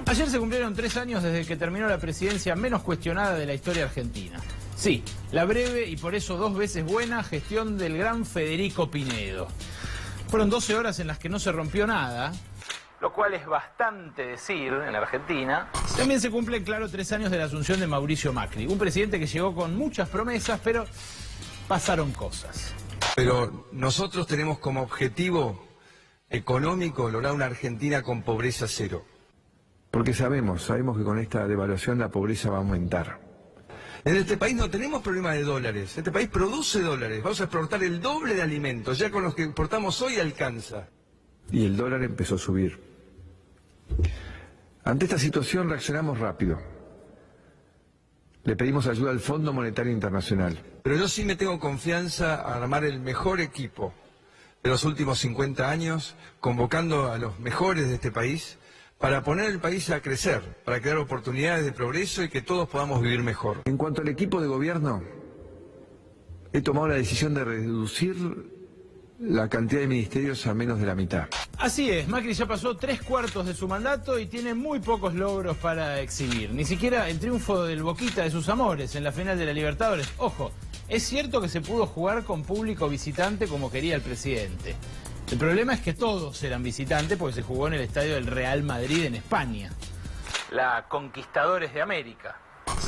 Ayer se cumplieron 3 años desde que terminó la presidencia menos cuestionada de la historia argentina. Sí, la breve y por eso 2 veces buena gestión del gran Federico Pinedo. Fueron 12 horas en las que no se rompió nada, lo cual es bastante decir en Argentina. También se cumplen, claro, 3 años de la asunción de Mauricio Macri, un presidente que llegó con muchas promesas, pero pasaron cosas. Pero nosotros tenemos como objetivo económico lograr una Argentina con pobreza cero. Porque sabemos que con esta devaluación la pobreza va a aumentar. En este país no tenemos problema de dólares, este país produce dólares, vamos a exportar el doble de alimentos, ya con los que exportamos hoy alcanza. Y el dólar empezó a subir. Ante esta situación reaccionamos rápido. Le pedimos ayuda al Fondo Monetario Internacional. Pero yo sí me tengo confianza a armar el mejor equipo de los últimos 50 años, convocando a los mejores de este país, para poner el país a crecer, para crear oportunidades de progreso y que todos podamos vivir mejor. En cuanto al equipo de gobierno, he tomado la decisión de reducir la cantidad de ministerios a menos de la mitad. Así es, Macri ya pasó 3/4 de su mandato y tiene muy pocos logros para exhibir. Ni siquiera el triunfo del Boquita de sus amores en la final de la Libertadores. Ojo, es cierto que se pudo jugar con público visitante como quería el presidente. El problema es que todos eran visitantes porque se jugó en el estadio del Real Madrid en España. La Conquistadores de América.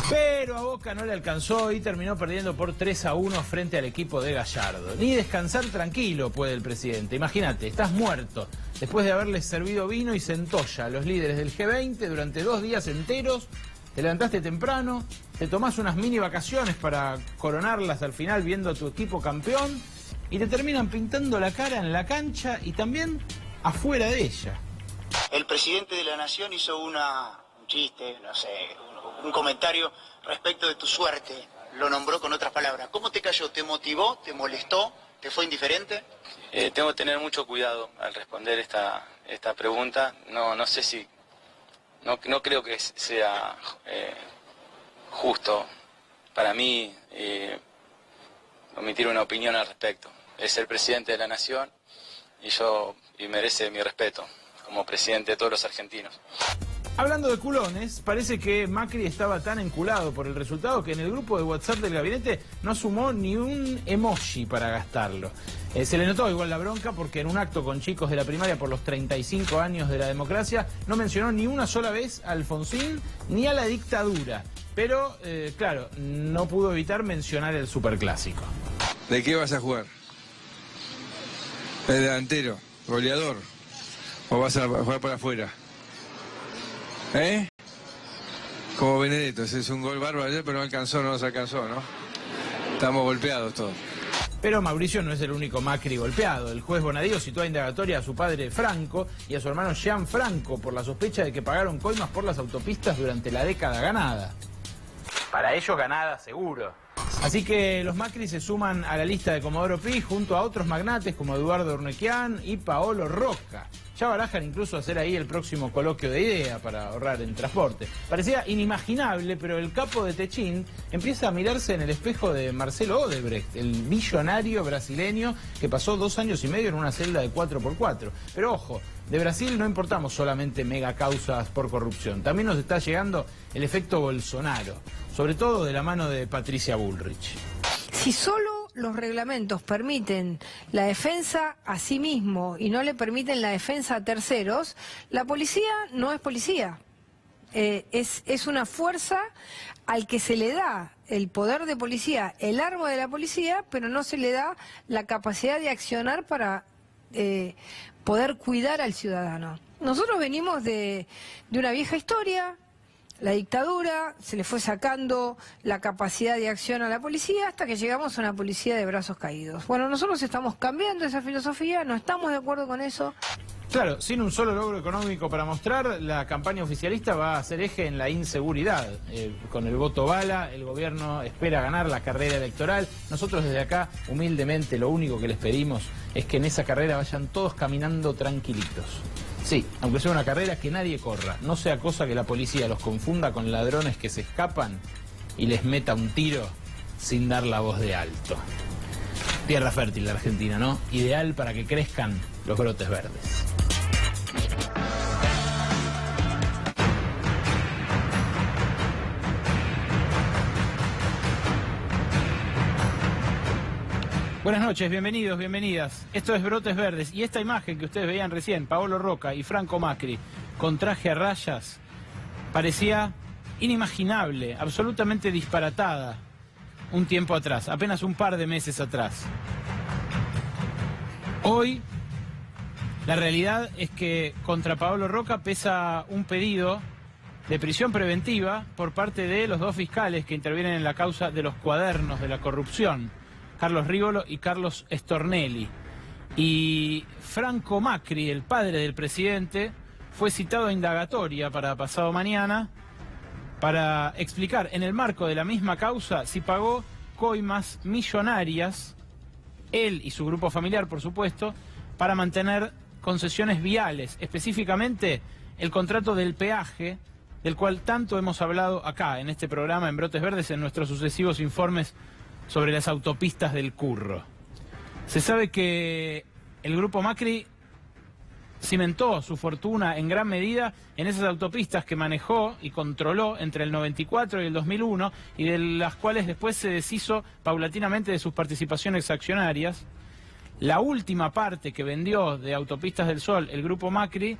Pero a Boca no le alcanzó y terminó perdiendo por 3-1 frente al equipo de Gallardo. Ni descansar tranquilo puede el presidente. Imagínate, estás muerto después de haberles servido vino y centolla a los líderes del G20 durante 2 días enteros. Te levantaste temprano, te tomás unas mini vacaciones para coronarlas al final viendo a tu equipo campeón y te terminan pintando la cara en la cancha y también afuera de ella. El presidente de la Nación hizo un chiste, no sé, un comentario respecto de tu suerte. Lo nombró con otras palabras. ¿Cómo te cayó? ¿Te motivó? ¿Te molestó? ¿Te fue indiferente? Tengo que tener mucho cuidado al responder esta pregunta. No sé si... No creo que sea justo para mí omitir una opinión al respecto. Es el presidente de la Nación y merece mi respeto como presidente de todos los argentinos. Hablando de culones, parece que Macri estaba tan enculado por el resultado que en el grupo de WhatsApp del gabinete no sumó ni un emoji para gastarlo. Se le notó igual la bronca porque en un acto con chicos de la primaria por los 35 años de la democracia no mencionó ni una sola vez a Alfonsín ni a la dictadura. Pero, claro, no pudo evitar mencionar el superclásico. ¿De qué vas a jugar? ¿El delantero? ¿Goleador? ¿O vas a jugar por afuera? Como Benedetto, ese es un gol bárbaro ayer, pero no nos alcanzó, ¿no? Estamos golpeados todos. Pero Mauricio no es el único Macri golpeado. El juez Bonadío citó a indagatoria a su padre Franco y a su hermano Gianfranco por la sospecha de que pagaron coimas por las autopistas durante la década ganada. Para ellos ganada seguro. Así que los Macri se suman a la lista de Comodoro Pi junto a otros magnates como Eduardo Urnequian y Paolo Rocca. Ya barajan incluso hacer ahí el próximo coloquio de idea para ahorrar en transporte. Parecía inimaginable, pero el capo de Techín empieza a mirarse en el espejo de Marcelo Odebrecht, el millonario brasileño que pasó 2 años y medio en una celda de 4x4. Pero ojo, de Brasil no importamos solamente megacausas por corrupción. También nos está llegando el efecto Bolsonaro, sobre todo de la mano de Patricia Bullrich. Si solo los reglamentos permiten la defensa a sí mismo y no le permiten la defensa a terceros, la policía no es policía. Es una fuerza al que se le da el poder de policía, el arma de la policía, pero no se le da la capacidad de accionar para poder cuidar al ciudadano. Nosotros venimos de una vieja historia. La dictadura, se le fue sacando la capacidad de acción a la policía hasta que llegamos a una policía de brazos caídos. Bueno, nosotros estamos cambiando esa filosofía, no estamos de acuerdo con eso. Claro, sin un solo logro económico para mostrar, la campaña oficialista va a hacer eje en la inseguridad. Con el voto bala, el gobierno espera ganar la carrera electoral. Nosotros desde acá, humildemente, lo único que les pedimos es que en esa carrera vayan todos caminando tranquilitos. Sí, aunque sea una carrera, que nadie corra. No sea cosa que la policía los confunda con ladrones que se escapan y les meta un tiro sin dar la voz de alto. Tierra fértil la Argentina, ¿no? Ideal para que crezcan los brotes verdes. Buenas noches, bienvenidos, bienvenidas. Esto es Brotes Verdes y esta imagen que ustedes veían recién, Paolo Roca y Franco Macri con traje a rayas, parecía inimaginable, absolutamente disparatada un tiempo atrás, apenas un par de meses atrás. Hoy, la realidad es que contra Paolo Roca pesa un pedido de prisión preventiva por parte de los dos fiscales que intervienen en la causa de los cuadernos de la corrupción, Carlos Rívolo y Carlos Stornelli. Y Franco Macri, el padre del presidente, fue citado a indagatoria para pasado mañana para explicar en el marco de la misma causa si pagó coimas millonarias, él y su grupo familiar por supuesto, para mantener concesiones viales, específicamente el contrato del peaje, del cual tanto hemos hablado acá en este programa en Brotes Verdes en nuestros sucesivos informes sobre las autopistas del Curro. Se sabe que el grupo Macri cimentó su fortuna en gran medida en esas autopistas que manejó y controló entre el 94 y el 2001 y de las cuales después se deshizo paulatinamente de sus participaciones accionarias. La última parte que vendió de Autopistas del Sol el grupo Macri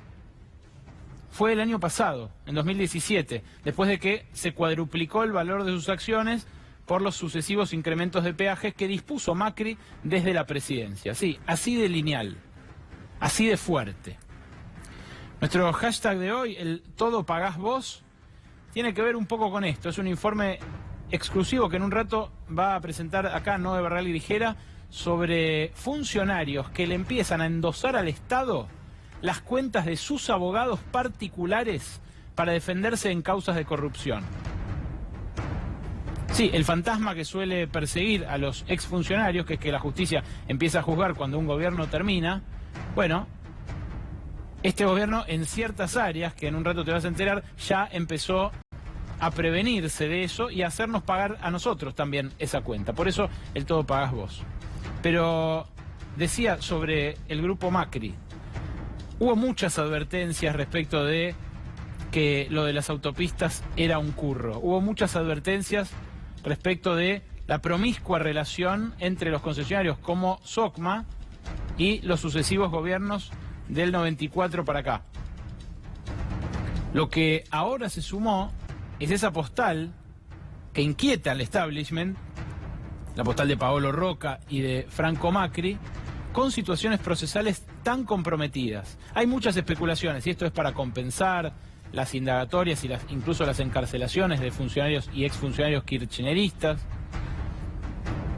fue el año pasado, en 2017, después de que se cuadruplicó el valor de sus acciones por los sucesivos incrementos de peajes que dispuso Macri desde la presidencia. Sí, así de lineal, así de fuerte. Nuestro hashtag de hoy, el todo pagás vos, tiene que ver un poco con esto. Es un informe exclusivo que en un rato va a presentar acá Noé Barral Grijera sobre funcionarios que le empiezan a endosar al Estado las cuentas de sus abogados particulares para defenderse en causas de corrupción. Sí, el fantasma que suele perseguir a los exfuncionarios, que es que la justicia empieza a juzgar cuando un gobierno termina. Bueno, este gobierno en ciertas áreas, que en un rato te vas a enterar, ya empezó a prevenirse de eso y a hacernos pagar a nosotros también esa cuenta. Por eso el todo pagás vos. Pero decía sobre el grupo Macri, hubo muchas advertencias respecto de que lo de las autopistas era un curro. Hubo muchas advertencias respecto de la promiscua relación entre los concesionarios como SOCMA y los sucesivos gobiernos del 94 para acá. Lo que ahora se sumó es esa postal que inquieta al establishment, la postal de Paolo Roca y de Franco Macri, con situaciones procesales tan comprometidas. Hay muchas especulaciones, y esto es para compensar las indagatorias y incluso las encarcelaciones de funcionarios y exfuncionarios kirchneristas.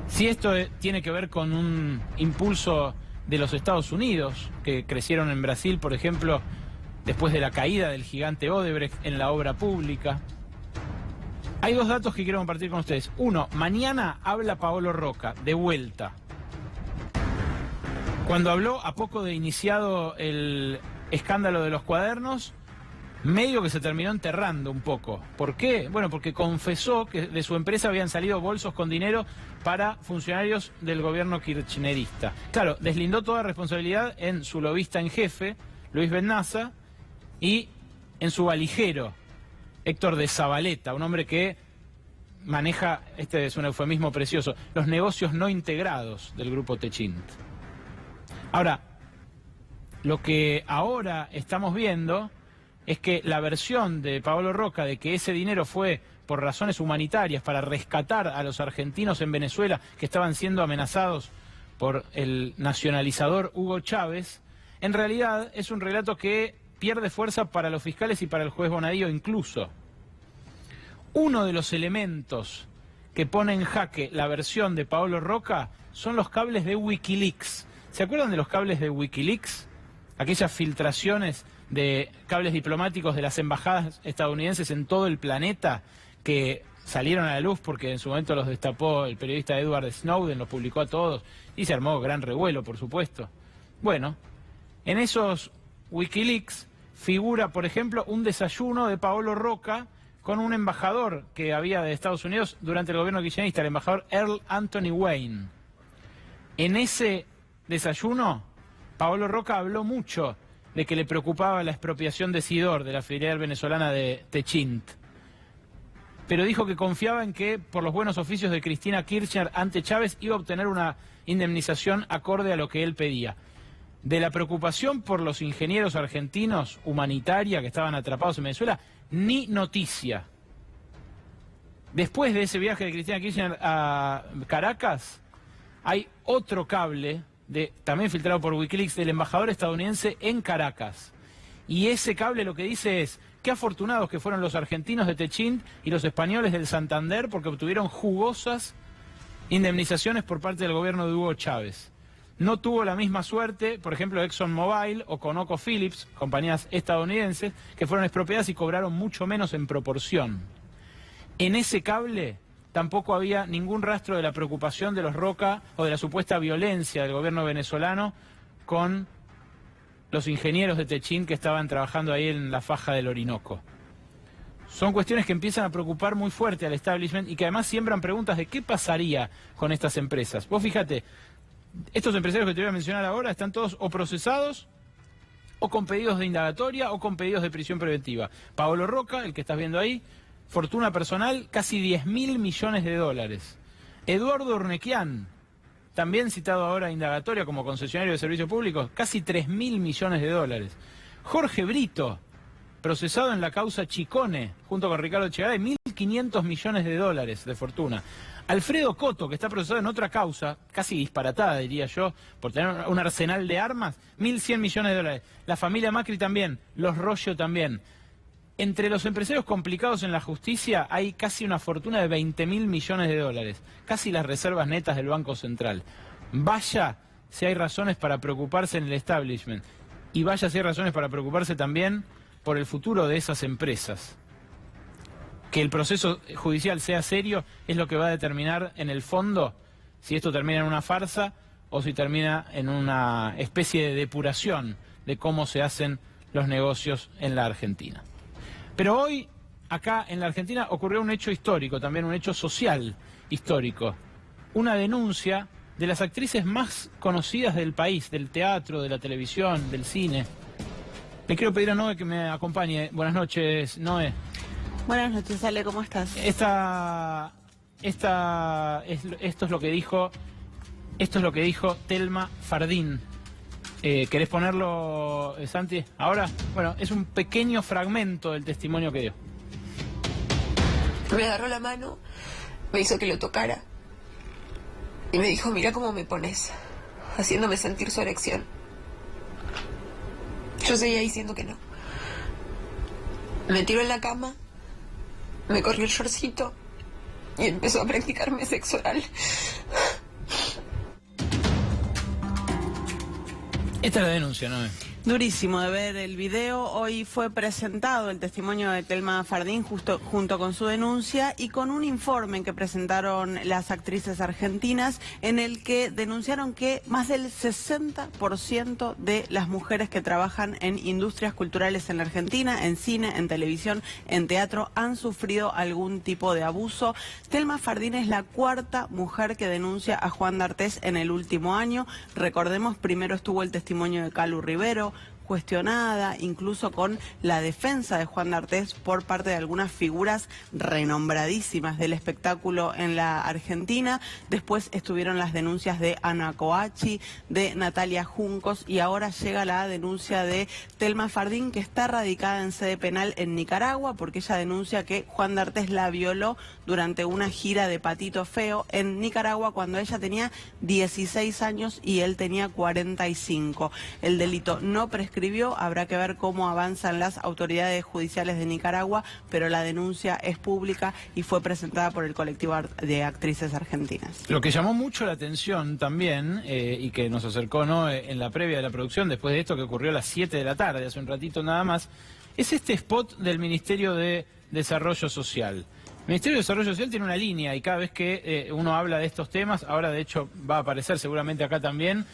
Si esto tiene que ver con un impulso de los Estados Unidos, que crecieron en Brasil, por ejemplo, después de la caída del gigante Odebrecht en la obra pública. Hay dos datos que quiero compartir con ustedes. Uno, mañana habla Paolo Roca, de vuelta. Cuando habló, a poco de iniciado el escándalo de los cuadernos, medio que se terminó enterrando un poco. ¿Por qué? Bueno, porque confesó que de su empresa habían salido bolsos con dinero para funcionarios del gobierno kirchnerista. Claro, deslindó toda responsabilidad en su lobista en jefe, Luis Bennaza, y en su valijero, Héctor de Zabaleta, un hombre que maneja, este es un eufemismo precioso, los negocios no integrados del grupo Techint. Ahora, lo que ahora estamos viendo es que la versión de Paolo Roca de que ese dinero fue por razones humanitarias para rescatar a los argentinos en Venezuela que estaban siendo amenazados por el nacionalizador Hugo Chávez, en realidad es un relato que pierde fuerza para los fiscales y para el juez Bonadío incluso. Uno de los elementos que pone en jaque la versión de Paolo Roca son los cables de Wikileaks. ¿Se acuerdan de los cables de Wikileaks? Aquellas filtraciones de cables diplomáticos de las embajadas estadounidenses en todo el planeta que salieron a la luz porque en su momento los destapó el periodista Edward Snowden, los publicó a todos y se armó gran revuelo, por supuesto. Bueno, en esos Wikileaks figura, por ejemplo, un desayuno de Paolo Roca con un embajador que había de Estados Unidos durante el gobierno kirchnerista, el embajador Earl Anthony Wayne. En ese desayuno, Paolo Roca habló mucho de que le preocupaba la expropiación de Sidor, de la filial venezolana de Techint. pero dijo que confiaba en que por los buenos oficios de Cristina Kirchner ante Chávez iba a obtener una indemnización acorde a lo que él pedía. De la preocupación por los ingenieros argentinos, humanitaria, que estaban atrapados en Venezuela, ni noticia. Después de ese viaje de Cristina Kirchner a Caracas, hay otro cable, también filtrado por Wikileaks, del embajador estadounidense en Caracas. Y ese cable lo que dice es: qué afortunados que fueron los argentinos de Techint y los españoles del Santander porque obtuvieron jugosas indemnizaciones por parte del gobierno de Hugo Chávez. No tuvo la misma suerte, por ejemplo, ExxonMobil o ConocoPhillips, compañías estadounidenses, que fueron expropiadas y cobraron mucho menos en proporción. En ese cable tampoco había ningún rastro de la preocupación de los Roca o de la supuesta violencia del gobierno venezolano con los ingenieros de Techint que estaban trabajando ahí en la faja del Orinoco. Son cuestiones que empiezan a preocupar muy fuerte al establishment y que además siembran preguntas de qué pasaría con estas empresas. Vos fíjate, estos empresarios que te voy a mencionar ahora están todos o procesados o con pedidos de indagatoria o con pedidos de prisión preventiva. Paolo Roca, el que estás viendo ahí, fortuna personal, casi 10.000 millones de dólares. Eduardo Urnequian, también citado ahora a indagatoria como concesionario de servicios públicos, casi 3.000 millones de dólares. Jorge Brito, procesado en la causa Chicone, junto con Ricardo Echegaray, 1.500 millones de dólares de fortuna. Alfredo Coto, que está procesado en otra causa, casi disparatada diría yo, por tener un arsenal de armas, 1.100 millones de dólares. La familia Macri también, los Roggio también. Entre los empresarios complicados en la justicia hay casi una fortuna de 20.000 millones de dólares, casi las reservas netas del Banco Central. Vaya si hay razones para preocuparse en el establishment, y vaya si hay razones para preocuparse también por el futuro de esas empresas. Que el proceso judicial sea serio es lo que va a determinar en el fondo si esto termina en una farsa o si termina en una especie de depuración de cómo se hacen los negocios en la Argentina. Pero hoy, acá en la Argentina, ocurrió un hecho histórico, también un hecho social histórico. Una denuncia de las actrices más conocidas del país, del teatro, de la televisión, del cine. Le quiero pedir a Noé que me acompañe. Buenas noches, Noé. Buenas noches, Ale, ¿cómo estás? Esto es lo que dijo Telma Fardín. ¿Querés ponerlo, Santi, ahora? Bueno, es un pequeño fragmento del testimonio que dio. Me agarró la mano, me hizo que lo tocara y me dijo: mira cómo me pones, haciéndome sentir su erección. Yo seguía diciendo que no. Me tiró en la cama, me corrió el shortcito y empezó a practicarme sexo oral. Esta es la denuncia, ¿no? Durísimo de ver el video. Hoy fue presentado el testimonio de Telma Fardín junto con su denuncia y con un informe que presentaron las actrices argentinas en el que denunciaron que más del 60% de las mujeres que trabajan en industrias culturales en la Argentina, en cine, en televisión, en teatro, han sufrido algún tipo de abuso. Telma Fardín es la cuarta mujer que denuncia a Juan D'Artés en el último año. Recordemos, primero estuvo el testimonio de Calu Rivero, cuestionada, incluso con la defensa de Juan D'Artés por parte de algunas figuras renombradísimas del espectáculo en la Argentina. Después estuvieron las denuncias de Ana Coachi, de Natalia Juncos, y ahora llega la denuncia de Telma Fardín, que está radicada en sede penal en Nicaragua, porque ella denuncia que Juan D'Artés la violó durante una gira de Patito Feo en Nicaragua cuando ella tenía 16 años y él tenía 45. El delito no prescribió. Habrá que ver cómo avanzan las autoridades judiciales de Nicaragua, pero la denuncia es pública y fue presentada por el colectivo de actrices argentinas. Lo que llamó mucho la atención también, y que nos acercó, ¿no?, en la previa de la producción, después de esto que ocurrió a las 7 de la tarde, hace un ratito nada más, es este spot del Ministerio de Desarrollo Social. El Ministerio de Desarrollo Social tiene una línea y cada vez que uno habla de estos temas, ahora de hecho va a aparecer seguramente acá también,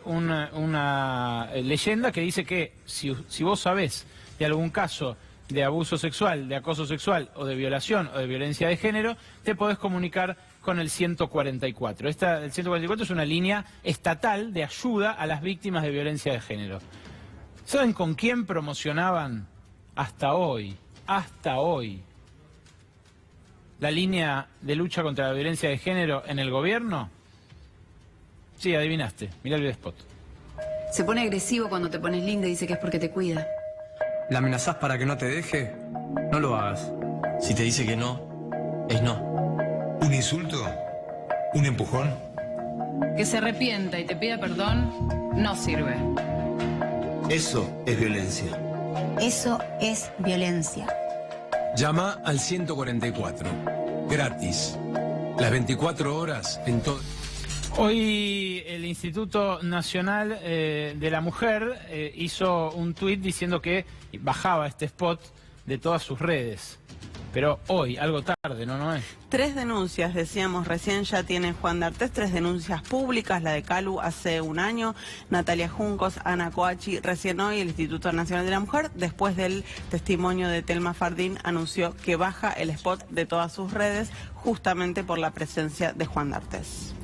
una leyenda que dice que si vos sabés de algún caso de abuso sexual, de acoso sexual o de violación o de violencia de género, te podés comunicar con el 144. El 144 es una línea estatal de ayuda a las víctimas de violencia de género. ¿Saben con quién promocionaban hasta hoy la línea de lucha contra la violencia de género en el gobierno? Sí, adivinaste. Mirá el spot. Se pone agresivo cuando te pones linda y dice que es porque te cuida. ¿La amenazás para que no te deje? No lo hagas. Si te dice que no, es no. ¿Un insulto? ¿Un empujón? Que se arrepienta y te pida perdón no sirve. Eso es violencia. Eso es violencia. Llama al 144. Gratis. Las 24 horas en todo... Hoy el Instituto Nacional de la Mujer hizo un tuit diciendo que bajaba este spot de todas sus redes. Pero hoy, algo tarde, ¿no es? 3 denuncias, decíamos recién, ya tiene Juan D'Artés, 3 denuncias públicas, la de Calu hace un año, Natalia Juncos, Ana Coachi, recién hoy el Instituto Nacional de la Mujer, después del testimonio de Telma Fardín, anunció que baja el spot de todas sus redes, justamente por la presencia de Juan D'Artés.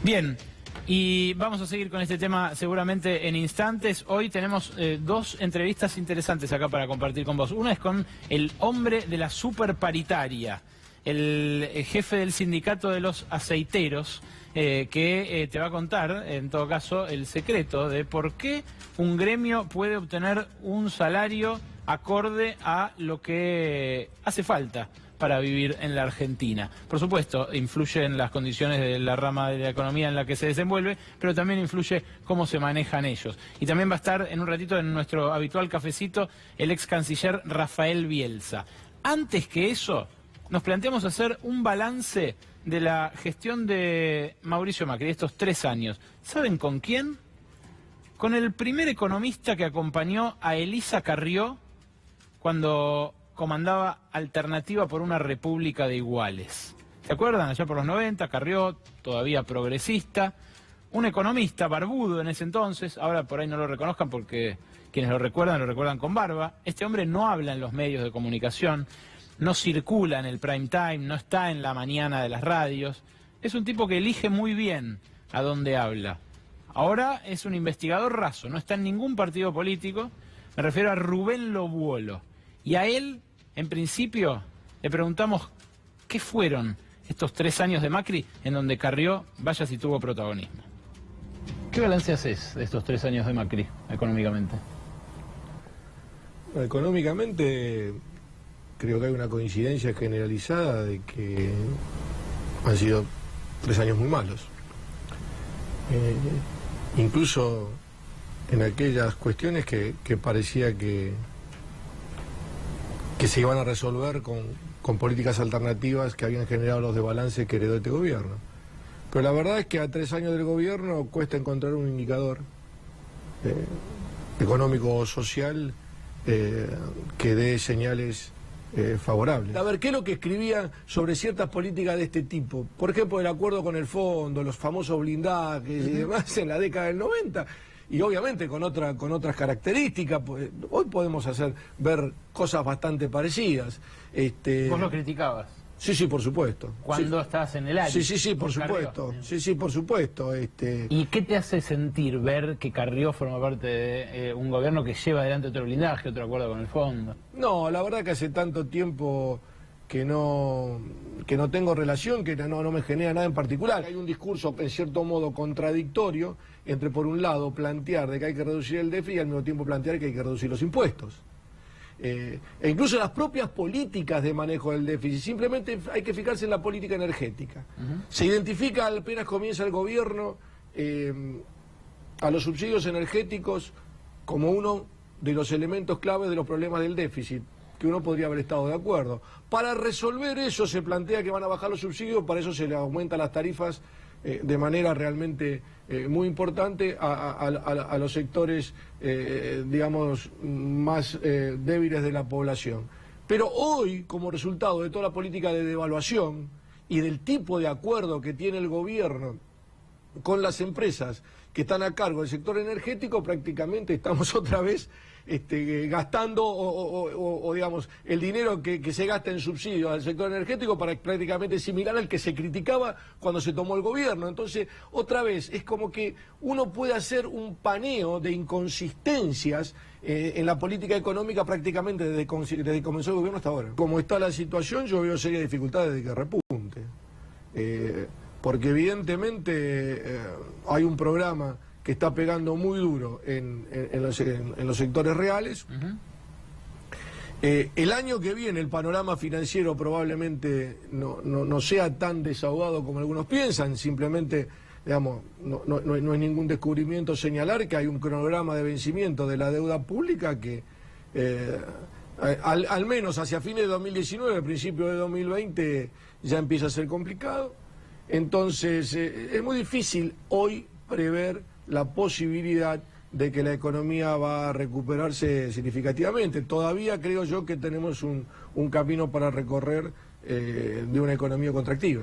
Bien, y vamos a seguir con este tema seguramente en instantes. Hoy tenemos 2 entrevistas interesantes acá para compartir con vos. Una es con el hombre de la superparitaria, el jefe del sindicato de los aceiteros, que te va a contar, en todo caso, el secreto de por qué un gremio puede obtener un salario acorde a lo que hace falta para vivir en la Argentina. Por supuesto, influye en las condiciones de la rama de la economía en la que se desenvuelve, pero también influye cómo se manejan ellos. Y también va a estar en un ratito en nuestro habitual cafecito el ex canciller Rafael Bielsa. Antes que eso, nos planteamos hacer un balance de la gestión de Mauricio Macri, estos 3 años. ¿Saben con quién? Con el primer economista que acompañó a Elisa Carrió cuando comandaba Alternativa por una República de Iguales. ¿Se acuerdan? Allá por los 90, Carrió, todavía progresista, un economista barbudo en ese entonces, ahora por ahí no lo reconozcan porque quienes lo recuerdan con barba. Este hombre no habla en los medios de comunicación, no circula en el prime time, no está en la mañana de las radios. Es un tipo que elige muy bien a dónde habla. Ahora es un investigador raso, no está en ningún partido político. Me refiero a Rubén Lobuolo. Y a él, en principio, le preguntamos qué fueron estos 3 años de Macri en donde Carrió, vaya si tuvo protagonismo. ¿Qué balance haces de estos 3 años de Macri económicamente? Económicamente creo que hay una coincidencia generalizada de que han sido 3 años muy malos. Incluso en aquellas cuestiones que parecía que se iban a resolver con políticas alternativas que habían generado los desbalances que heredó este gobierno. Pero la verdad es que a 3 años del gobierno cuesta encontrar un indicador económico o social que dé señales favorables. A ver, ¿qué es lo que escribían sobre ciertas políticas de este tipo? Por ejemplo, el acuerdo con el fondo, los famosos blindajes y demás en la década del 90... Y obviamente con otras características, pues, hoy podemos ver cosas bastante parecidas. ¿Vos lo criticabas? Sí, por supuesto. ¿Cuándo estás en el aire? Sí, por supuesto. Sí, por supuesto. ¿Y qué te hace sentir ver que Carrió forma parte de un gobierno que lleva adelante otro blindaje, otro acuerdo con el fondo? No, la verdad que hace tanto tiempo que no tengo relación, que no me genera nada en particular. Hay un discurso, en cierto modo, contradictorio entre, por un lado, plantear de que hay que reducir el déficit y al mismo tiempo plantear que hay que reducir los impuestos. E incluso las propias políticas de manejo del déficit, simplemente hay que fijarse en la política energética. Se identifica apenas comienza el gobierno a los subsidios energéticos como uno de los elementos claves de los problemas del déficit, que uno podría haber estado de acuerdo. Para resolver eso se plantea que van a bajar los subsidios, para eso se le aumentan las tarifas de manera realmente muy importante a los sectores, digamos, más débiles de la población. Pero hoy, como resultado de toda la política de devaluación y del tipo de acuerdo que tiene el gobierno con las empresas que están a cargo del sector energético, prácticamente estamos otra vez gastando o digamos, el dinero que se gasta en subsidios al sector energético para prácticamente similar al que se criticaba cuando se tomó el gobierno. Entonces, otra vez, es como que uno puede hacer un paneo de inconsistencias en la política económica prácticamente desde que comenzó el gobierno hasta ahora. Como está la situación, yo veo serias dificultades de que repunte. Porque evidentemente hay un programa que está pegando muy duro en los sectores reales. El año que viene el panorama financiero probablemente no sea tan desahogado como algunos piensan, simplemente, digamos, no es ningún descubrimiento señalar que hay un cronograma de vencimiento de la deuda pública que al menos hacia fines de 2019, principio de 2020, ya empieza a ser complicado. Entonces, es muy difícil hoy prever la posibilidad de que la economía va a recuperarse significativamente. Todavía creo yo que tenemos un camino para recorrer de una economía contractiva.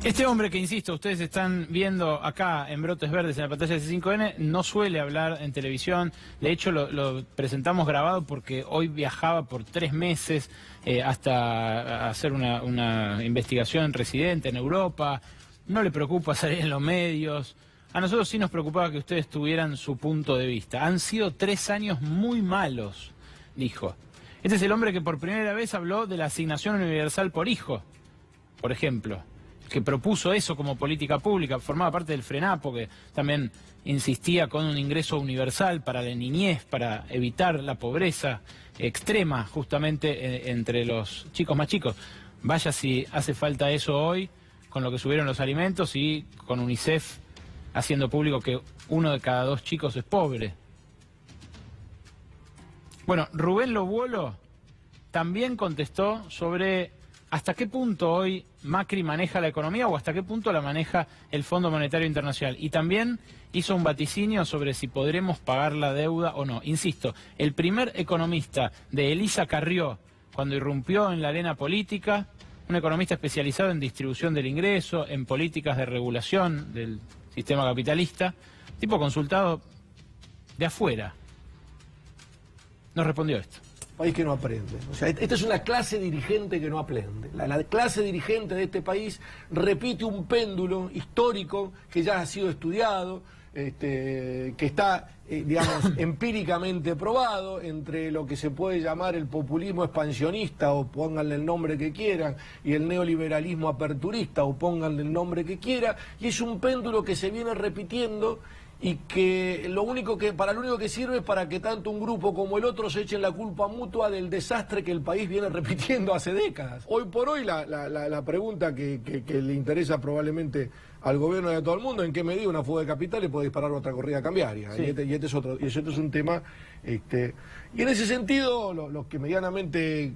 Este hombre que, insisto, ustedes están viendo acá en Brotes Verdes en la pantalla de C5N, no suele hablar en televisión. De hecho, lo presentamos grabado porque hoy viajaba por 3 meses hasta hacer una investigación residente en Europa. No le preocupa salir en los medios. A nosotros sí nos preocupaba que ustedes tuvieran su punto de vista. Han sido 3 años muy malos, dijo. Este es el hombre que por primera vez habló de la asignación universal por hijo, por ejemplo, que propuso eso como política pública, formaba parte del FRENAPO, que también insistía con un ingreso universal para la niñez, para evitar la pobreza extrema justamente entre los chicos más chicos. Vaya si hace falta eso hoy, con lo que subieron los alimentos y con UNICEF haciendo público que 1 de cada 2 chicos es pobre. Bueno, Rubén Lobuolo también contestó sobre hasta qué punto hoy Macri maneja la economía o hasta qué punto la maneja el Fondo Monetario Internacional. Y también hizo un vaticinio sobre si podremos pagar la deuda o no. Insisto, el primer economista de Elisa Carrió, cuando irrumpió en la arena política, un economista especializado en distribución del ingreso, en políticas de regulación del sistema capitalista, tipo consultado de afuera, nos respondió esto. País que no aprende. O sea, esta es una clase dirigente que no aprende. La clase dirigente de este país repite un péndulo histórico que ya ha sido estudiado, que está, digamos, empíricamente probado entre lo que se puede llamar el populismo expansionista, o pónganle el nombre que quieran, y el neoliberalismo aperturista, o pónganle el nombre que quiera, y es un péndulo que se viene repitiendo y que lo único que sirve es para que tanto un grupo como el otro se echen la culpa mutua del desastre que el país viene repitiendo hace décadas. Hoy por hoy la pregunta que le interesa probablemente al gobierno y a todo el mundo, ¿en qué medida una fuga de capitales puede disparar otra corrida cambiaria? Sí. Y este es un tema, y en ese sentido, los que medianamente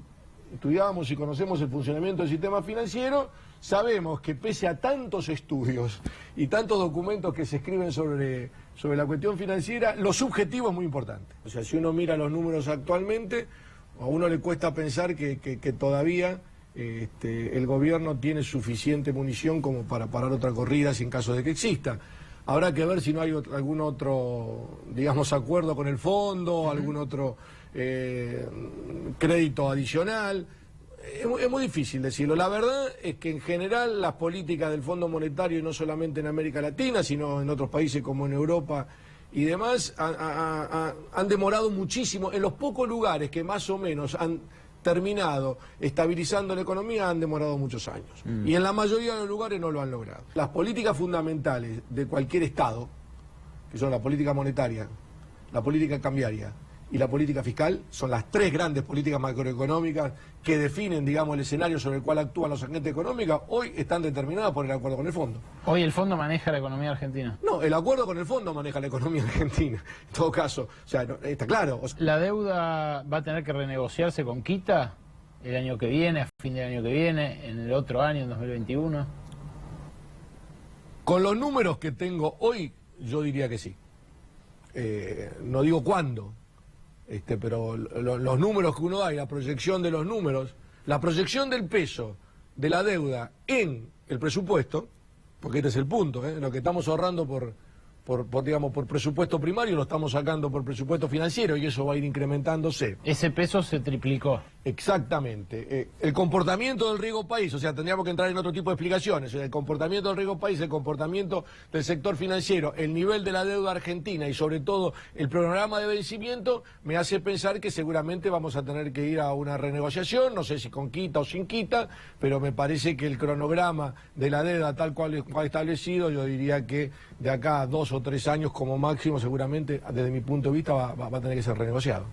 estudiamos y conocemos el funcionamiento del sistema financiero, sabemos que pese a tantos estudios y tantos documentos que se escriben sobre la cuestión financiera, lo subjetivo es muy importante. O sea, si uno mira los números actualmente, a uno le cuesta pensar que todavía el gobierno tiene suficiente munición como para parar otra corrida si en caso de que exista. Habrá que ver si no hay algún otro, digamos, acuerdo con el fondo, algún otro crédito adicional. Es muy difícil decirlo. La verdad es que en general las políticas del Fondo Monetario, y no solamente en América Latina, sino en otros países como en Europa y demás, han demorado muchísimo. En los pocos lugares que más o menos han terminado estabilizando la economía, han demorado muchos años. Y en la mayoría de los lugares no lo han logrado. Las políticas fundamentales de cualquier Estado, que son la política monetaria, la política cambiaria y la política fiscal, son las 3 grandes políticas macroeconómicas que definen, digamos, el escenario sobre el cual actúan los agentes económicos, hoy están determinadas por el acuerdo con el fondo. ¿Hoy el fondo maneja la economía argentina? No, el acuerdo con el fondo maneja la economía argentina, en todo caso. O sea, está claro. ¿La deuda va a tener que renegociarse con Quita el año que viene, a fin del año que viene, en el otro año, en 2021? Con los números que tengo hoy, yo diría que sí. No digo cuándo. Pero los números que uno da y la proyección de los números, la proyección del peso de la deuda en el presupuesto, porque este es el punto, lo que estamos ahorrando por digamos, por presupuesto primario, lo estamos sacando por presupuesto financiero y eso va a ir incrementándose. Ese peso se triplicó. Exactamente. El comportamiento del riesgo país, o sea, tendríamos que entrar en otro tipo de explicaciones. El comportamiento del riesgo país, el comportamiento del sector financiero, el nivel de la deuda argentina y sobre todo el programa de vencimiento me hace pensar que seguramente vamos a tener que ir a una renegociación, no sé si con quita o sin quita, pero me parece que el cronograma de la deuda tal cual está establecido, yo diría que de acá a 2 o 3 años como máximo seguramente, desde mi punto de vista, va a tener que ser renegociado.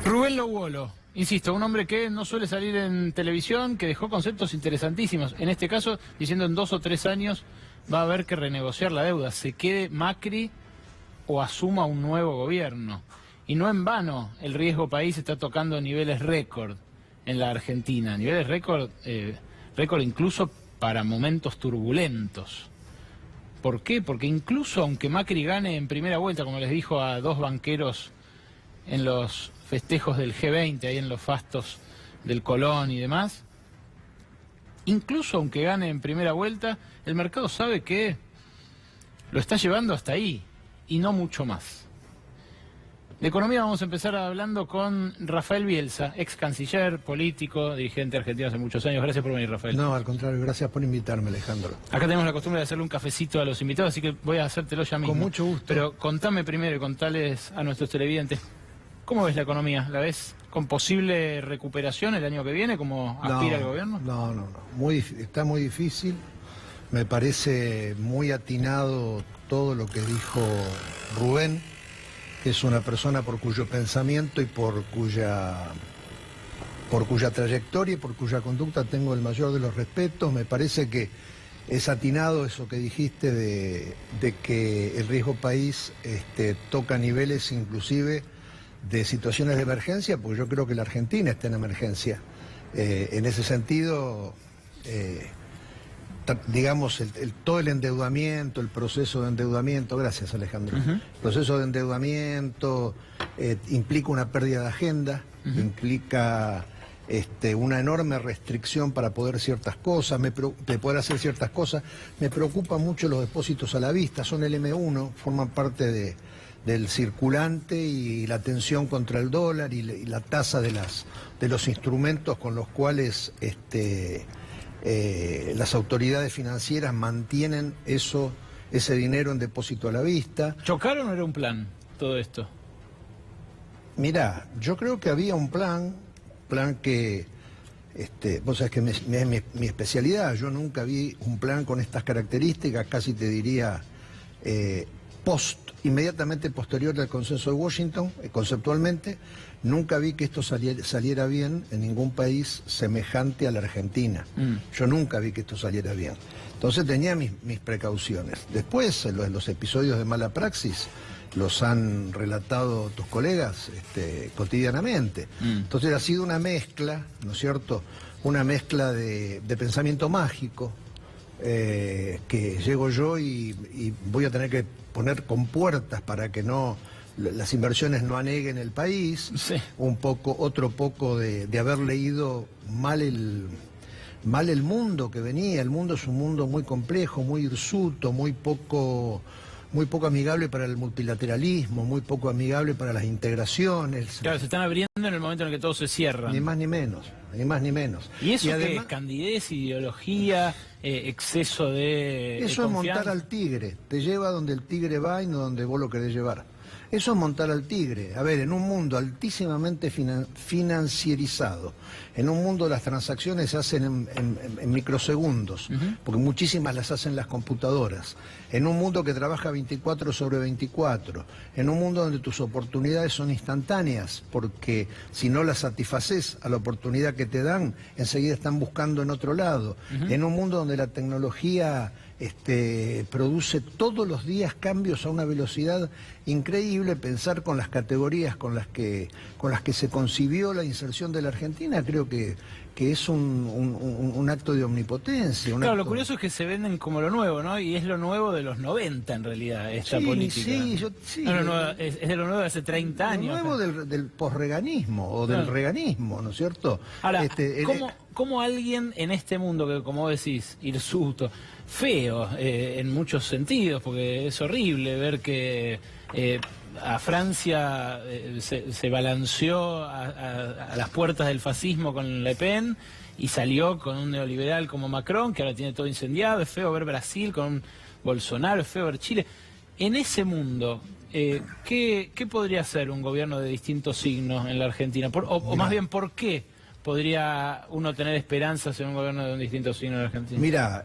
Rubén Lowolo, insisto, un hombre que no suele salir en televisión, que dejó conceptos interesantísimos. En este caso, diciendo en 2 o 3 años va a haber que renegociar la deuda, se quede Macri o asuma un nuevo gobierno. Y no en vano, el riesgo país está tocando niveles récord en la Argentina, niveles récord incluso para momentos turbulentos. ¿Por qué? Porque incluso aunque Macri gane en primera vuelta, como les dijo a 2 banqueros en los festejos del G20, ahí en los fastos del Colón y demás, incluso aunque gane en primera vuelta, el mercado sabe que lo está llevando hasta ahí y no mucho más. De economía vamos a empezar hablando con Rafael Bielsa, ex canciller, político, dirigente argentino hace muchos años. Gracias por venir, Rafael. No, al contrario, gracias por invitarme, Alejandro. Acá tenemos la costumbre de hacerle un cafecito a los invitados, así que voy a hacértelo ya mismo. Con mucho gusto. Pero contame primero y contales a nuestros televidentes, ¿cómo ves la economía? ¿La ves con posible recuperación el año que viene, como aspira el gobierno? No. Está muy difícil. Me parece muy atinado todo lo que dijo Rubén, que es una persona por cuyo pensamiento y por cuya trayectoria y por cuya conducta tengo el mayor de los respetos. Me parece que es atinado eso que dijiste de que el riesgo país toca niveles inclusive de situaciones de emergencia, porque yo creo que la Argentina está en emergencia. En ese sentido, digamos, todo el endeudamiento, el proceso de endeudamiento, gracias Alejandro, el proceso de endeudamiento implica una pérdida de agenda, implica una enorme restricción para poder ciertas cosas, de poder hacer ciertas cosas. Me preocupan mucho los depósitos a la vista, son el M1, forman parte del circulante y la tensión contra el dólar y la tasa de los instrumentos con los cuales las autoridades financieras mantienen ese dinero en depósito a la vista. ¿Chocaron o era un plan todo esto? Mirá, yo creo que había un plan que, vos sabés que es mi especialidad, yo nunca vi un plan con estas características, casi te diría inmediatamente posterior al consenso de Washington, conceptualmente, nunca vi que esto saliera bien en ningún país semejante a la Argentina. Yo nunca vi que esto saliera bien. Entonces tenía mis precauciones. Después, los episodios de mala praxis los han relatado tus colegas cotidianamente. Entonces ha sido una mezcla, ¿no es cierto? Una mezcla de pensamiento mágico, que llego yo y voy a tener que poner compuertas para que las inversiones no aneguen el país, sí. Otro poco de haber leído mal el mundo que venía. El mundo es un mundo muy complejo, muy hirsuto, muy poco amigable para el multilateralismo, muy poco amigable para las integraciones. Claro, se están abriendo en el momento en el que todo se cierra. Ni más ni menos, ni más ni menos. ¿Y eso qué es? ¿Candidez, ideología, exceso de Eso es confianza? Montar al tigre, te lleva donde el tigre va y no donde vos lo querés llevar. Eso es montar al tigre. A ver, en un mundo altísimamente financierizado, en un mundo las transacciones se hacen en microsegundos, porque muchísimas las hacen las computadoras, en un mundo que trabaja 24/24, en un mundo donde tus oportunidades son instantáneas, porque si no las satisfaces a la oportunidad que te dan, enseguida están buscando en otro lado, en un mundo donde la tecnología produce todos los días cambios a una velocidad increíble. Pensar con las categorías con las que se concibió la inserción de la Argentina, creo que es un acto de omnipotencia. Claro, lo curioso es que se venden como lo nuevo, ¿no? Y es lo nuevo de los 90 en realidad, esta política. Sí. No, es de lo nuevo de hace 30 años. Lo nuevo del posreganismo o del reganismo, ¿no es cierto? Ahora, ¿cómo alguien en este mundo que, como vos decís, hirsuto, feo en muchos sentidos, porque es horrible ver que a Francia se balanceó a las puertas del fascismo con Le Pen y salió con un neoliberal como Macron, que ahora tiene todo incendiado, es feo ver Brasil con un Bolsonaro, es feo ver Chile. En ese mundo, ¿qué podría hacer un gobierno de distintos signos en la Argentina? O más bien, ¿por qué podría uno tener esperanzas en un gobierno de un distinto signo en la Argentina? Mira,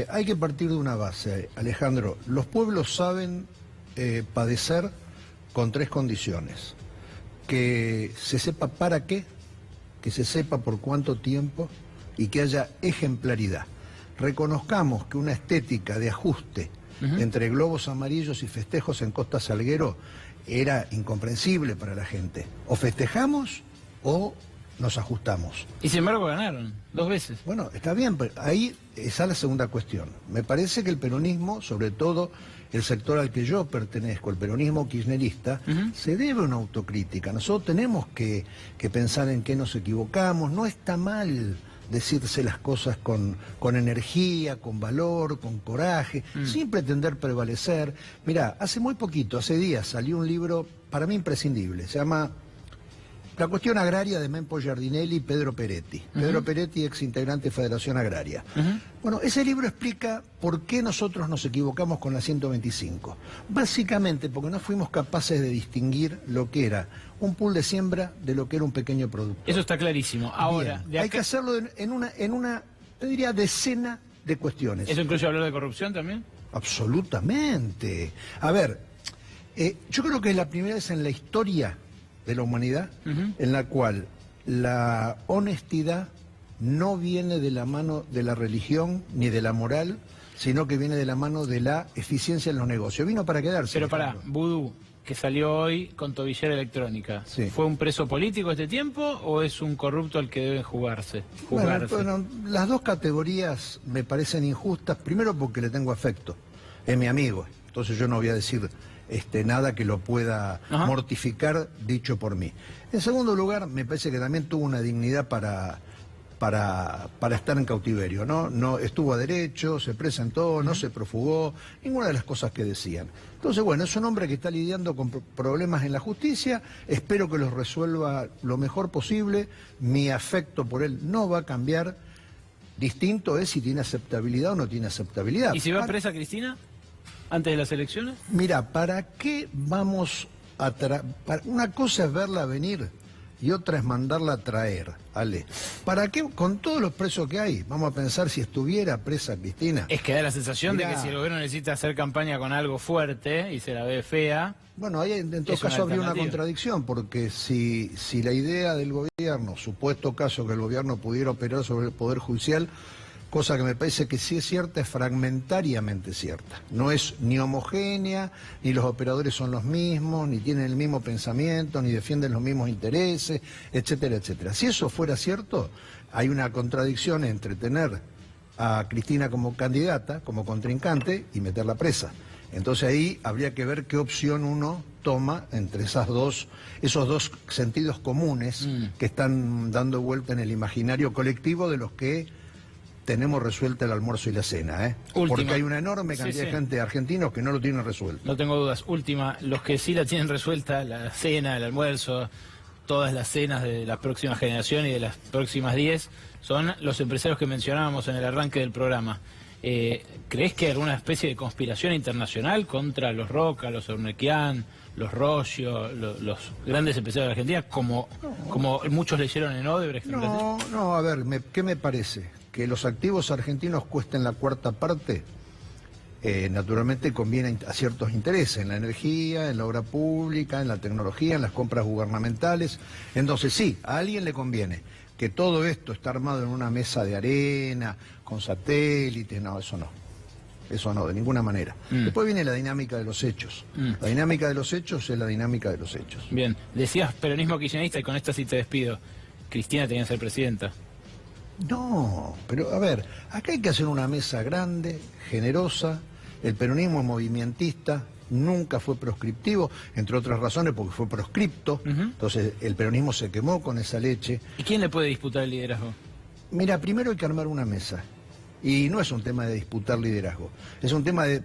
hay que partir de una base, Alejandro. Los pueblos saben padecer con 3 condiciones. Que se sepa para qué, que se sepa por cuánto tiempo y que haya ejemplaridad. Reconozcamos que una estética de ajuste entre globos amarillos y festejos en Costa Salguero era incomprensible para la gente. O festejamos o nos ajustamos. Y sin embargo ganaron 2 veces. Bueno, está bien, pero ahí está la segunda cuestión. Me parece que el peronismo, sobre todo el sector al que yo pertenezco, el peronismo kirchnerista, se debe una autocrítica. Nosotros tenemos que pensar en qué nos equivocamos. No está mal decirse las cosas con energía, con valor, con coraje, sin pretender prevalecer. Mirá, hace muy poquito, hace días, salió un libro para mí imprescindible, se llama La cuestión agraria de Mempo Giardinelli y Pedro Peretti. Pedro Peretti, ex integrante de Federación Agraria. Bueno, ese libro explica por qué nosotros nos equivocamos con la 125. Básicamente porque no fuimos capaces de distinguir lo que era un pool de siembra de lo que era un pequeño producto. Eso está clarísimo. Ahora, hay que hacerlo en una, te diría, decena de cuestiones. ¿Eso incluye hablar de corrupción también? Absolutamente. A ver, yo creo que es la primera vez en la historia de la humanidad en la cual la honestidad no viene de la mano de la religión ni de la moral, sino que viene de la mano de la eficiencia en los negocios. Vino para quedarse. Pero pará, Vudú, que salió hoy con tobillera electrónica, ¿fue un preso político este tiempo o es un corrupto al que debe juzgarse? Bueno, las dos categorías me parecen injustas, primero porque le tengo afecto, es mi amigo, entonces yo no voy a decir nada que lo pueda mortificar dicho por mí. En segundo lugar, me parece que también tuvo una dignidad para estar en cautiverio, ¿no? No estuvo a derecho, se presentó, no se profugó, ninguna de las cosas que decían. Entonces, bueno, es un hombre que está lidiando con problemas en la justicia, espero que los resuelva lo mejor posible, mi afecto por él no va a cambiar, distinto es si tiene aceptabilidad o no tiene aceptabilidad. ¿Y si va presa Cristina antes de las elecciones? Mira, ¿para qué vamos a una cosa es verla venir y otra es mandarla a traer, Ale. ¿Para qué? Con todos los presos que hay, vamos a pensar si estuviera presa Cristina. Es que da la sensación de que si el gobierno necesita hacer campaña con algo fuerte y se la ve fea... Bueno, ahí en todo caso habría una contradicción, porque si la idea del gobierno, supuesto caso que el gobierno pudiera operar sobre el Poder Judicial, cosa que me parece que sí es cierta, es fragmentariamente cierta. No es ni homogénea, ni los operadores son los mismos, ni tienen el mismo pensamiento, ni defienden los mismos intereses, etcétera, etcétera. Si eso fuera cierto, hay una contradicción entre tener a Cristina como candidata, como contrincante, y meterla presa. Entonces ahí habría que ver qué opción uno toma entre esos dos sentidos comunes que están dando vuelta en el imaginario colectivo de los que tenemos resuelta el almuerzo y la cena, porque hay una enorme cantidad de gente, argentinos, que no lo tienen resuelto. No tengo dudas. Última, los que sí la tienen resuelta, la cena, el almuerzo, todas las cenas de la próxima generación y de las próximas 10, son los empresarios que mencionábamos en el arranque del programa. ¿Crees que hay alguna especie de conspiración internacional contra los Roca, los Ornequian, los Roggio, los grandes empresarios de Argentina, como muchos leyeron en Odebrecht? No, a ver, ¿qué me parece? Que los activos argentinos cuesten la cuarta parte, naturalmente conviene a ciertos intereses, en la energía, en la obra pública, en la tecnología, en las compras gubernamentales. Entonces sí, a alguien le conviene. Que todo esto está armado en una mesa de arena, con satélites, no, eso no. Eso no, de ninguna manera. Después viene la dinámica de los hechos. La dinámica de los hechos es la dinámica de los hechos. Bien, decías peronismo kirchnerista y con esta sí te despido. Cristina tenía que ser presidenta. No, pero a ver, acá hay que hacer una mesa grande, generosa. El peronismo es movimentista, nunca fue proscriptivo, entre otras razones porque fue proscripto. Entonces el peronismo se quemó con esa leche. ¿Y quién le puede disputar el liderazgo? Mira, primero hay que armar una mesa. Y no es un tema de disputar liderazgo. Es un tema de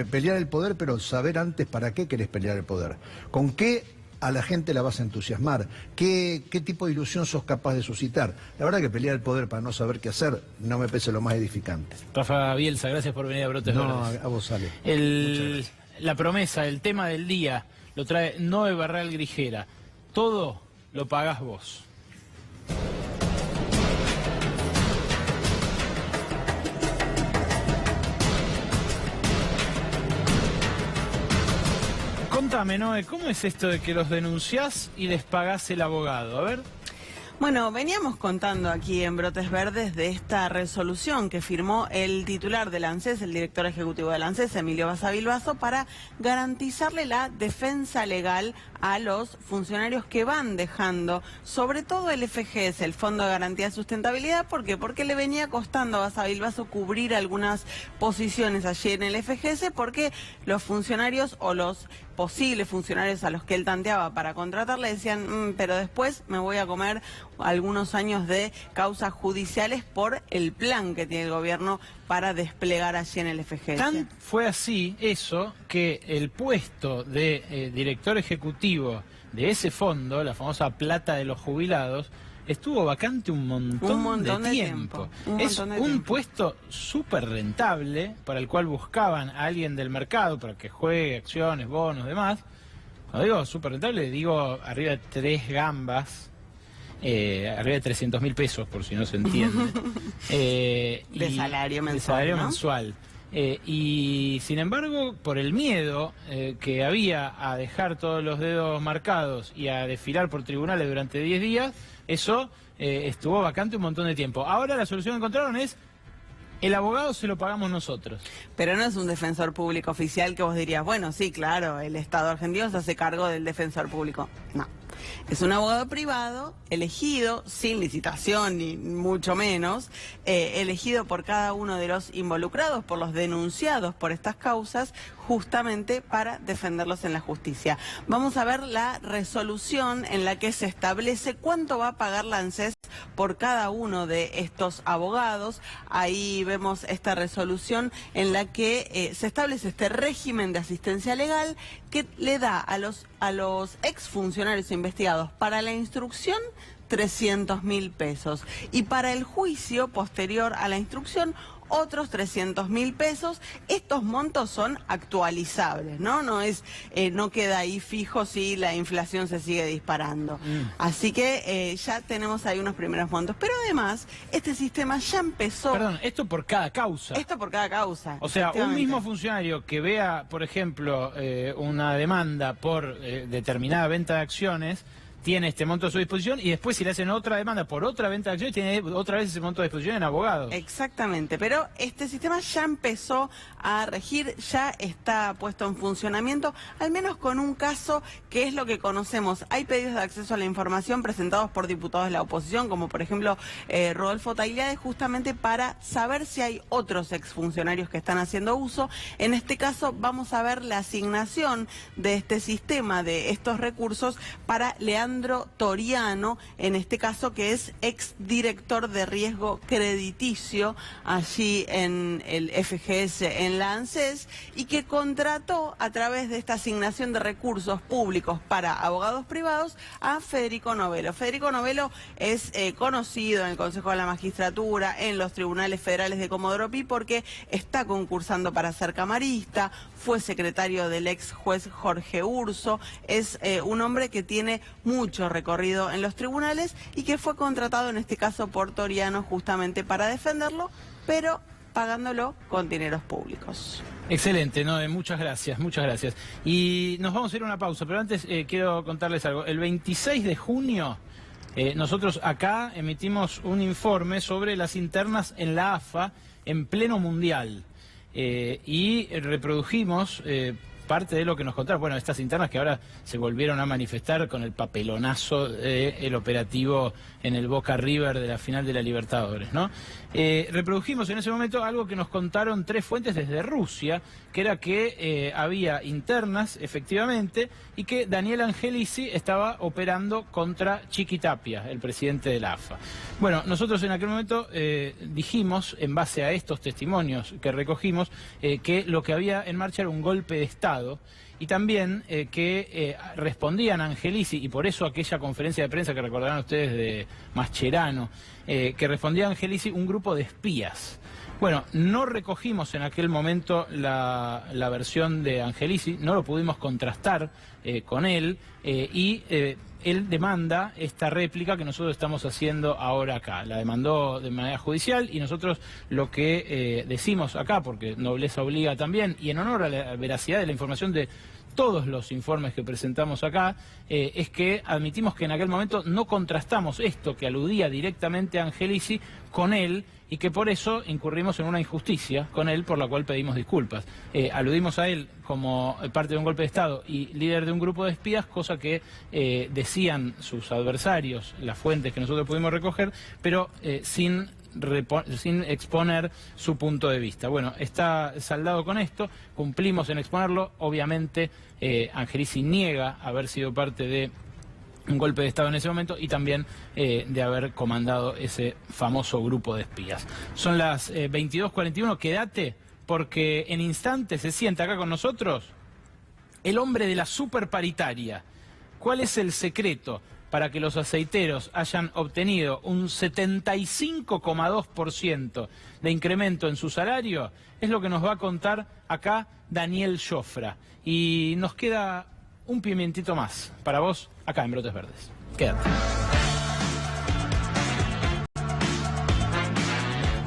pelear el poder, pero saber antes para qué querés pelear el poder. ¿Con qué a la gente la vas a entusiasmar? ¿Qué tipo de ilusión sos capaz de suscitar? La verdad que pelear el poder para no saber qué hacer no me parece lo más edificante. Rafa Bielsa, gracias por venir a Brotes Verdes. A vos, Ale. La promesa, el tema del día, lo trae Noé Barral Grijera. Todo lo pagás vos. Contame, Noé, ¿cómo es esto de que los denunciás y les pagás el abogado? A ver. Bueno, veníamos contando aquí en Brotes Verdes de esta resolución que firmó el titular del ANSES, el director ejecutivo del ANSES, Emilio Basavilbaso, para garantizarle la defensa legal a los funcionarios que van dejando, sobre todo el FGS, el Fondo de Garantía de Sustentabilidad. ¿Por qué? Porque le venía costando a Basavilbaso cubrir algunas posiciones allí en el FGS, porque los funcionarios o los posibles funcionarios a los que él tanteaba para contratar le decían, pero después me voy a comer algunos años de causas judiciales por el plan que tiene el gobierno para desplegar allí en el FGS. Tan fue así eso que el puesto de director ejecutivo de ese fondo, la famosa plata de los jubilados, estuvo vacante un montón de tiempo. Es un puesto súper rentable para el cual buscaban a alguien del mercado para que juegue acciones, bonos, demás. Cuando digo súper rentable, digo arriba de 3 gambas, arriba de 300.000 pesos, por si no se entiende. De salario mensual. De salario ¿no? mensual. Y sin embargo, por el miedo que había a dejar todos los dedos marcados y a desfilar por tribunales durante 10 días, eso estuvo vacante un montón de tiempo. Ahora la solución que encontraron es: el abogado se lo pagamos nosotros. Pero no es un defensor público oficial que vos dirías, bueno, sí, claro, el Estado argentino se hace cargo del defensor público. No. Es un abogado privado, elegido, sin licitación ni mucho menos, elegido por cada uno de los involucrados, por los denunciados por estas causas, justamente para defenderlos en la justicia. Vamos a ver la resolución en la que se establece cuánto va a pagar la ANSES por cada uno de estos abogados. Ahí vemos esta resolución en la que se establece este régimen de asistencia legal que le da a los exfuncionarios investigados para la instrucción 300.000 pesos y para el juicio posterior a la instrucción otros 300.000 pesos. Estos montos son actualizables, ¿no? No queda ahí fijo si la inflación se sigue disparando. Así que ya tenemos ahí unos primeros montos. Pero además, este sistema ya empezó... Perdón, esto por cada causa. Esto por cada causa. O sea, un mismo funcionario que vea, por ejemplo, una demanda por determinada venta de acciones, tiene este monto a su disposición, y después si le hacen otra demanda por otra venta de acciones, tiene otra vez ese monto a disposición en abogados. Exactamente, pero este sistema ya empezó a regir, ya está puesto en funcionamiento, al menos con un caso que es lo que conocemos. Hay pedidos de acceso a la información presentados por diputados de la oposición, como por ejemplo Rodolfo Tagliade, justamente para saber si hay otros exfuncionarios que están haciendo uso. En este caso vamos a ver la asignación de este sistema, de estos recursos, para Leandro Toriano, en este caso, que es exdirector de riesgo crediticio allí en el FGS, en la ANSES, y que contrató a través de esta asignación de recursos públicos para abogados privados a Federico Novelo. Federico Novelo es conocido en el Consejo de la Magistratura, en los tribunales federales de Comodoro Pi, porque está concursando para ser camarista, fue secretario del ex juez Jorge Urso, es un hombre que tiene mucho recorrido en los tribunales y que fue contratado en este caso por Toriano justamente para defenderlo, pero pagándolo con dineros públicos. Excelente, Noé, muchas gracias, muchas gracias. Y nos vamos a ir a una pausa, pero antes quiero contarles algo. El 26 de junio nosotros acá emitimos un informe sobre las internas en la AFA en pleno mundial. Y reprodujimos parte de lo que nos contaron. Bueno, estas internas que ahora se volvieron a manifestar con el papelonazo del operativo en el Boca River de la final de la Libertadores, ¿no? Reprodujimos en ese momento algo que nos contaron 3 fuentes desde Rusia, que era que había internas, efectivamente, y que Daniel Angelici estaba operando contra Chiqui Tapia, el presidente de la AFA. Bueno, nosotros en aquel momento dijimos, en base a estos testimonios que recogimos, que lo que había en marcha era un golpe de Estado, y también que respondían a Angelici, y por eso aquella conferencia de prensa que recordarán ustedes de Mascherano, que respondía a Angelici un grupo de espías. Bueno, no recogimos en aquel momento la versión de Angelici, no lo pudimos contrastar con él, y él demanda esta réplica que nosotros estamos haciendo ahora acá. La demandó de manera judicial y nosotros lo que decimos acá, porque nobleza obliga también, y en honor a la veracidad de la información de todos los informes que presentamos acá, es que admitimos que en aquel momento no contrastamos esto que aludía directamente a Angelici con él, y que por eso incurrimos en una injusticia con él, por la cual pedimos disculpas. Aludimos a él como parte de un golpe de Estado y líder de un grupo de espías, cosa que decían sus adversarios, las fuentes que nosotros pudimos recoger, pero sin exponer su punto de vista. Bueno, está saldado con esto, cumplimos en exponerlo. Obviamente Angelici niega haber sido parte de un golpe de Estado en ese momento y también de haber comandado ese famoso grupo de espías. Son las 22:41, quédate, porque en instantes se sienta acá con nosotros el hombre de la superparitaria. ¿Cuál es el secreto para que los aceiteros hayan obtenido un 75,2% de incremento en su salario? Es lo que nos va a contar acá Daniel Jofra. Y nos queda un pimientito más para vos acá en Brotes Verdes. Quédate.